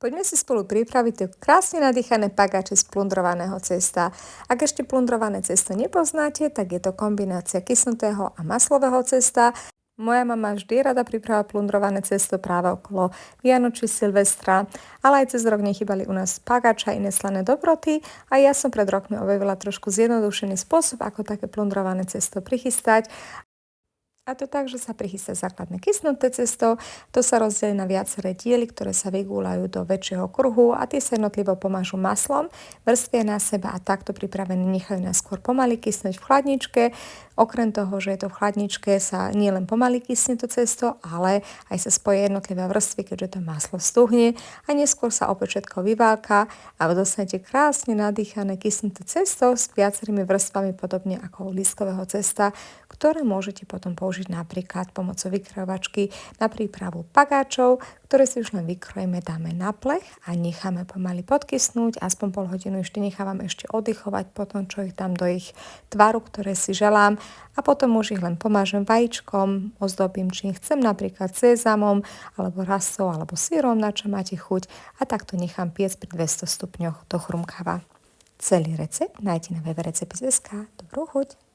Poďme si spolu pripraviť tie krásne nadýchané pagáče z plundrovaného cesta. Ak ešte plundrované cesto nepoznáte, tak je to kombinácia kysnutého a maslového cesta. Moja mama vždy rada pripravila plundrované cesto práve okolo Vianočí, Silvestra, ale aj cez rok nechybali u nás pagáče a iné slané dobroty a ja som pred rokmi objavila trošku zjednodušený spôsob, ako také plundrované cesto prichystať. A to tak, že sa prichystá základné kysnuté cesto, to sa rozdelí na viaceré diely, ktoré sa vygúľajú do väčšieho kruhu a tie sa jednotlivo pomažú maslom, vrstvia na seba a takto pripravené nechajú nás skôr pomaly kysnúť v chladničke. Okrem toho, že je to v chladničke, sa nielen pomaly kysne to cesto, ale aj sa spojí jednotlivé vrstvy, keďže to maslo stuhne a neskôr sa opäť všetko vyválka a dostanete krásne nadýchané kysnuté cesto s viacerými vrstvami podobne ako u lístkového cesta, ktoré môžete potom použiť napríklad pomocou vykrojovačky na prípravu pagáčov, ktoré si už len vykrojíme, dáme na plech a necháme pomaly podkysnúť, aspoň pol hodinu ešte nechávam ešte oddychovať potom, čo ich dám do ich tvaru, ktoré si želám a potom už ich len pomážem vajíčkom, ozdobím, či chcem napríklad sezamom, alebo rasou, alebo syrom, na čo máte chuť a takto nechám piecť pri 200 stupňoch do chrumkava. Celý recept nájdete na www.recepty.sk. Dobrú chuť!